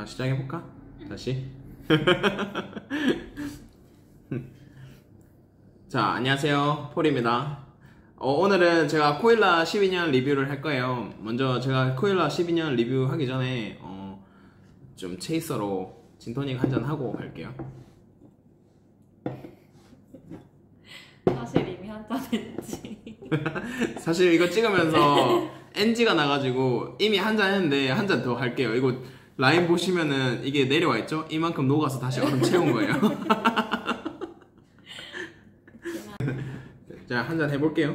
시작해볼까? 다시. 자, 안녕하세요. 폴입니다. 오늘은 제가 코일라 12년 리뷰를 할 거예요. 먼저 제가 코일라 12년 리뷰하기 전에 좀 체이서로 진토닉 한잔 하고 갈게요. 사실 이미 한잔 했지. 사실 이거 찍으면서 NG가 나가지고 이미 한잔 했는데 한 잔 더 할게요. 이거 라인 보시면은 이게 내려와 있죠? 이만큼 녹아서 다시 얼음 채운 거예요. 자, 한 잔 해볼게요.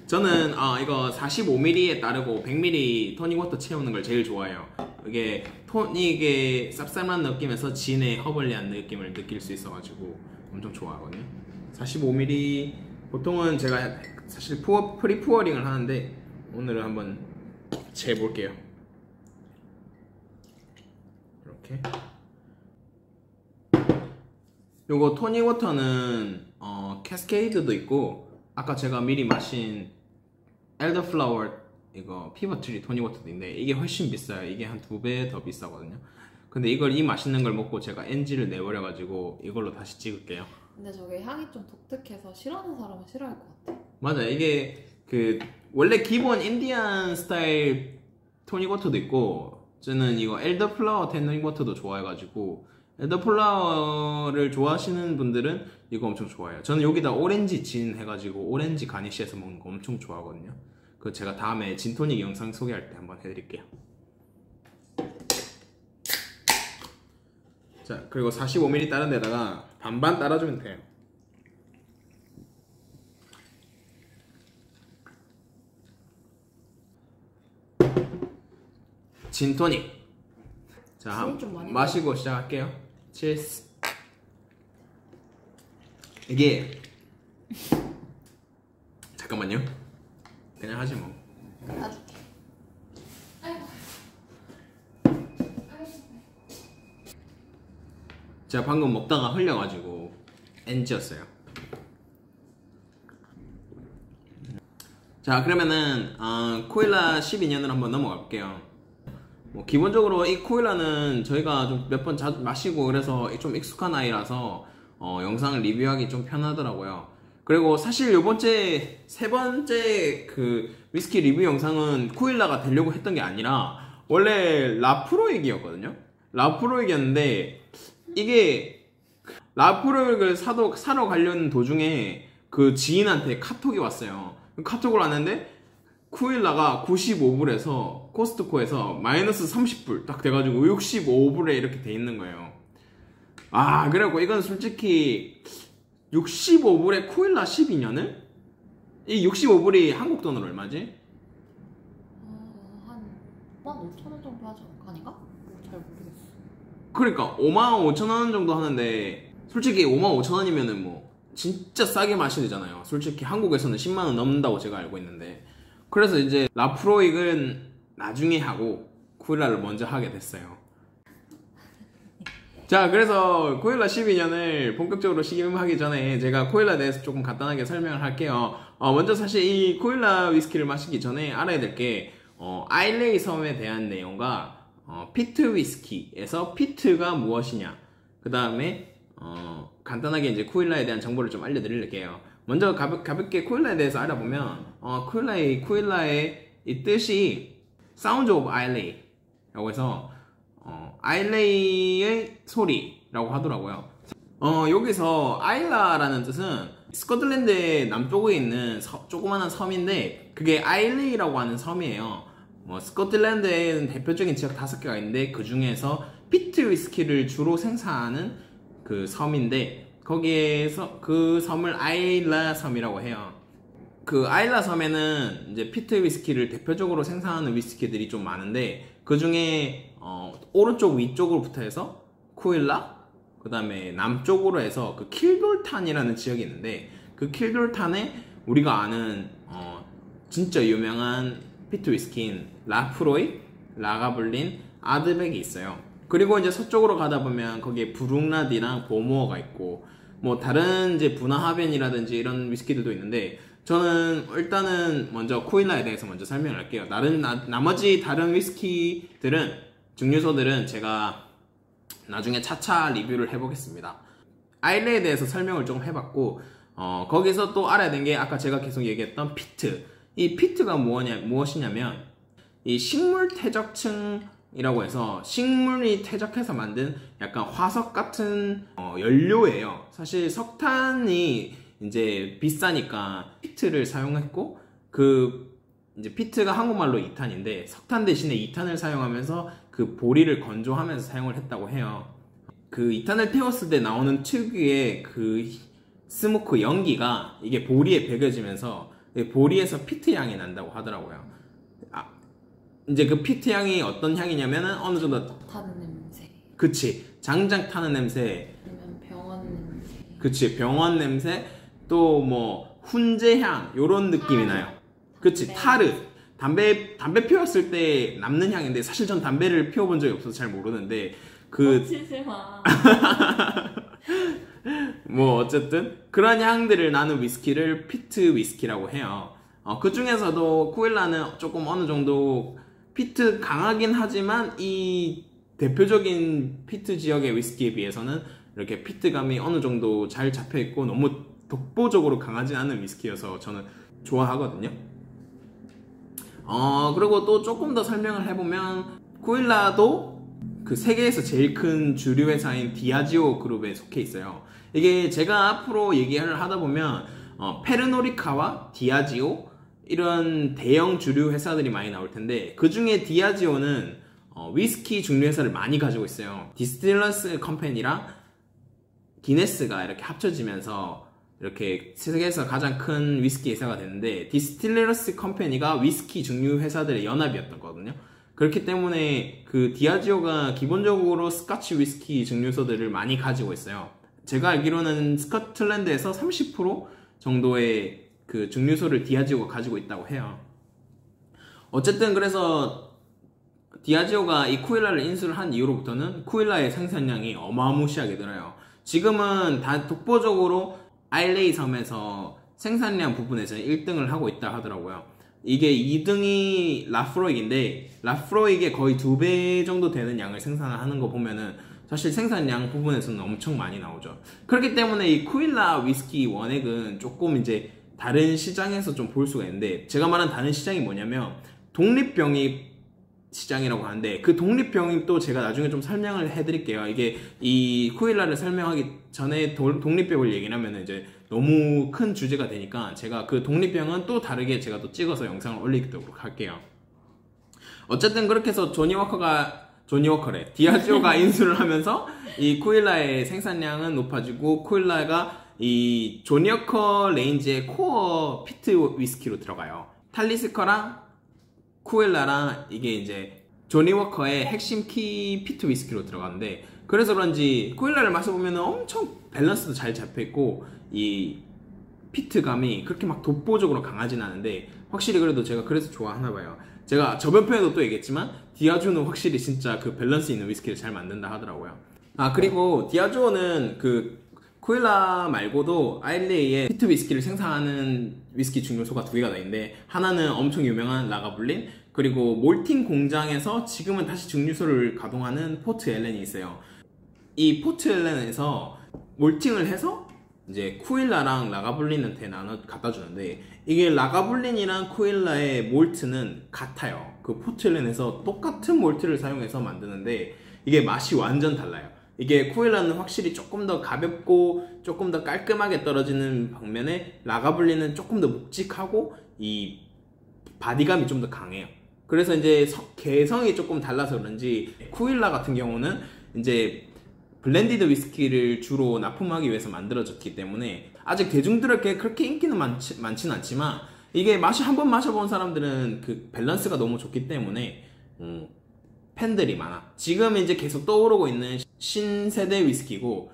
저는 이거 45ml에 따르고 100ml 토닉 워터 채우는 걸 제일 좋아해요. 이게 토닉의 쌉쌀한 느낌에서 진의 허벌리한 느낌을 느낄 수 있어가지고 엄청 좋아하거든요. 45ml 보통은 제가 사실 프리푸어링을 하는데 오늘은 한번 재볼게요. 이렇게. 요거 토닉 워터는 캐스케이드도 있고 아까 제가 미리 마신 엘더플라워 이거 피버트리 토닉 워터도 있는데 이게 훨씬 비싸요. 이게 한 2배 더 비싸거든요. 근데 이걸 이 맛있는 걸 먹고 제가 NG를 내버려가지고 이걸로 다시 찍을게요. 근데 저게 향이 좀 독특해서 싫어하는 사람은 싫어할 것 같아. 맞아, 이게 원래 기본 인디안 스타일 토닉 워터도 있고 저는 이거 엘더플라워 토닉 워터도 좋아해가지고 엘더플라워를 좋아하시는 분들은 이거 엄청 좋아해요. 저는 여기다 오렌지 진 해가지고 오렌지 가니쉬해서 먹는 거 엄청 좋아하거든요. 그 제가 다음에 진토닉 영상 소개할 때 한번 해드릴게요. 자, 그리고 45ml 다른 데다가 반반 따라주면 돼요. 진토닉. 자, 마시고 시작할게요. 치스. 이게 잠깐만요. 그냥 하지 뭐. 놔줄게. 아이고. 제가 방금 먹다가 흘려가지고 NG였어요. 자, 그러면은 코일라 12년으로 한번 넘어가 볼게요. 기본적으로 이 코일라는 저희가 좀 몇 번 자주 마시고 그래서 좀 익숙한 아이라서 영상을 리뷰하기 좀 편하더라고요. 그리고 사실 세 번째 그 위스키 리뷰 영상은 코일라가 되려고 했던 게 아니라 원래 라프로익이었거든요. 라프로익이었는데 이게 라프로익을 사러 가려는 도중에 그 지인한테 카톡이 왔어요. 카톡을 왔는데 코일라가 95불에서 코스트코에서 마이너스 30불 딱 돼가지고 65불에 이렇게 돼 있는 거예요. 그래갖고 이건 솔직히 65불에 코일라 12년을? 이 65불이 한국 돈으로 얼마지? 한 15,000원 정도 하지 않을까? 아닌가? 잘 모르겠어. 그러니까 55,000원 정도 하는데 솔직히 55,000원이면은 뭐 진짜 싸게 마시잖아요. 솔직히 한국에서는 10만원 넘는다고 제가 알고 있는데 그래서 이제 라프로익은 나중에 하고 코일라를 먼저 하게 됐어요. 자, 그래서 코일라 12년을 본격적으로 시음하기 전에 제가 코일라에 대해서 조금 간단하게 설명을 할게요. 먼저 사실 이 코일라 위스키를 마시기 전에 알아야 될 게 아일레이 섬에 대한 내용과 피트 위스키에서 피트가 무엇이냐, 그 다음에 간단하게 이제 코일라에 대한 정보를 좀 알려드릴게요. 먼저 가볍게 코일라에 대해서 알아보면 코일라의 이 뜻이 Sound of Islay 라고 해서 아일레이의 소리라고 하더라고요. 여기서 아일라라는 뜻은 스코틀랜드의 남쪽에 있는 조그마한 섬인데 그게 아일레이라고 하는 섬이에요. 스코틀랜드에는 대표적인 지역 5개가 있는데 그 중에서 피트 위스키를 주로 생산하는 그 섬인데 거기에서 그 섬을 아일라 섬이라고 해요. 그 아일라 섬에는 이제 피트 위스키를 대표적으로 생산하는 위스키들이 좀 많은데 그 중에 오른쪽 위쪽으로부터 해서 코일라, 그 다음에 남쪽으로 해서 그 킬돌탄이라는 지역이 있는데 그 킬돌탄에 우리가 아는 진짜 유명한 피트 위스키인 라프로이, 라가블린, 아드백이 있어요. 그리고 이제 서쪽으로 가다 보면 거기에 브룩나디랑 보모어가 있고 뭐 다른 이제 분화하벤이라든지 이런 위스키들도 있는데 저는 일단은 먼저 코일라에 대해서 먼저 설명을 할게요. 나머지 다른 위스키들은 증류소들은 제가 나중에 차차 리뷰를 해보겠습니다. 아일레에 대해서 설명을 조금 해봤고 거기서 또 알아야 되는 게 아까 제가 계속 얘기했던 피트. 이 피트가 무엇이냐면 이 식물 퇴적층이라고 해서 식물이 퇴적해서 만든 약간 화석 같은 연료예요. 사실 석탄이 이제 비싸니까 피트를 사용했고 이제 피트가 한국말로 2탄인데 석탄 대신에 2탄을 사용하면서 그 보리를 건조하면서 사용을 했다고 해요. 그 2탄을 태웠을 때 나오는 특유의 그 스모크 연기가 이게 보리에 배겨지면서 보리에서 피트 향이 난다고 하더라고요. 이제 그 피트 향이 어떤 향이냐면은 어느 정도 타는 냄새. 그치, 장작 타는 냄새. 아니면 병원 냄새. 그치, 병원 냄새. 또 뭐 훈제향 요런 느낌이 나요. 그치, 타르. 담배 피웠을 때 남는 향인데 사실 전 담배를 피워본 적이 없어서 잘 모르는데 치지 마. 뭐 어쨌든 그런 향들을 나는 위스키를 피트 위스키라고 해요. 그 중에서도 쿠일라는 조금 어느 정도 피트 강하긴 하지만 이 대표적인 피트 지역의 위스키에 비해서는 이렇게 피트감이 어느 정도 잘 잡혀 있고 너무 독보적으로 강하지 않은 위스키여서 저는 좋아하거든요. 그리고 또 조금 더 설명을 해보면 쿠일라도 그 세계에서 제일 큰 주류 회사인 디아지오 그룹에 속해 있어요. 이게 제가 앞으로 얘기를 하다 보면 페르노리카와 디아지오 이런 대형 주류 회사들이 많이 나올 텐데 그 중에 디아지오는 위스키 중류 회사를 많이 가지고 있어요. 디스틸러스 컴퍼니랑 기네스가 이렇게 합쳐지면서 이렇게 세계에서 가장 큰 위스키 회사가 됐는데 디스틸러스 컴퍼니가 위스키 중류 회사들의 연합이었던 거거든요. 그렇기 때문에 그 디아지오가 기본적으로 스카치 위스키 증류소들을 많이 가지고 있어요. 제가 알기로는 스코틀랜드에서 30% 정도의 그 증류소를 디아지오가 가지고 있다고 해요. 어쨌든 그래서 디아지오가 이 쿠일라를 인수를 한 이후로부터는 쿠일라의 생산량이 어마무시하게 늘어요. 지금은 다 독보적으로 아일레이 섬에서 생산량 부분에서 1등을 하고 있다 하더라고요. 이게 2등이 라프로익인데 라프로익의 거의 2배 정도 되는 양을 생산하는 거 보면은 사실 생산량 부분에서는 엄청 많이 나오죠. 그렇기 때문에 이 쿠일라 위스키 원액은 조금 이제 다른 시장에서 좀 볼 수가 있는데 제가 말한 다른 시장이 뭐냐면 독립병입 시장이라고 하는데 그 독립병입도 제가 나중에 좀 설명을 해드릴게요. 이게 이 쿠일라를 설명하기 전에 독립병을 얘기를 하면 이제 너무 큰 주제가 되니까 제가 그 독립병은 또 다르게 제가 또 찍어서 영상을 올리도록 할게요. 어쨌든 그렇게 해서 디아지오가 인수를 하면서 이 쿠일라의 생산량은 높아지고 쿠일라가 이 조니워커 레인지의 코어 피트 위스키로 들어가요. 탈리스커랑 쿠일라랑 이게 이제 조니워커의 핵심 키 피트 위스키로 들어가는데 그래서 그런지 쿠일라를 마셔보면 엄청 밸런스도 잘 잡혀있고 이 피트감이 그렇게 막 독보적으로 강하진 않은데 확실히 그래도 제가 그래서 좋아하나봐요. 제가 저번 편에도 또 얘기했지만 디아지오는 확실히 진짜 그 밸런스 있는 위스키를 잘 만든다 하더라고요. 그리고 디아지오는 그 쿠일라 말고도 아일레이에 피트 위스키를 생산하는 위스키 증류소가 2개가 다 있는데 하나는 엄청 유명한 라가블린 그리고 몰팅 공장에서 지금은 다시 증류소를 가동하는 포트 엘렌이 있어요. 이 포트 엘렌에서 몰팅을 해서 이제 쿠일라랑 라가블린한테 갖다 주는데 이게 라가블린이랑 쿠일라의 몰트는 같아요. 그 포트 엘렌에서 똑같은 몰트를 사용해서 만드는데 이게 맛이 완전 달라요. 이게 쿠일라는 확실히 조금 더 가볍고 조금 더 깔끔하게 떨어지는 반면에 라가블린은 조금 더 묵직하고 이 바디감이 좀 더 강해요. 그래서 이제 개성이 조금 달라서 그런지 쿠일라 같은 경우는 이제 블렌디드 위스키를 주로 납품하기 위해서 만들어졌기 때문에 아직 대중들에게 그렇게 인기는 많지는 않지만 이게 맛이 한번 마셔본 사람들은 그 밸런스가 너무 좋기 때문에 팬들이 많아. 지금 이제 계속 떠오르고 있는 신세대 위스키고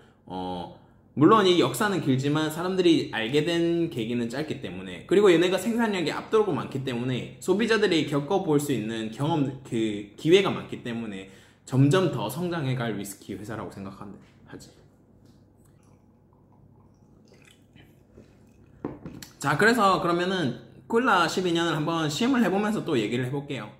물론 이 역사는 길지만 사람들이 알게 된 계기는 짧기 때문에 그리고 얘네가 생산량이 압도적으로 많기 때문에 소비자들이 겪어볼 수 있는 그 기회가 많기 때문에 점점 더 성장해갈 위스키 회사라고 생각하지. 자, 그래서 그러면은 쿠일라 12년을 한번 시음을 해보면서 또 얘기를 해볼게요.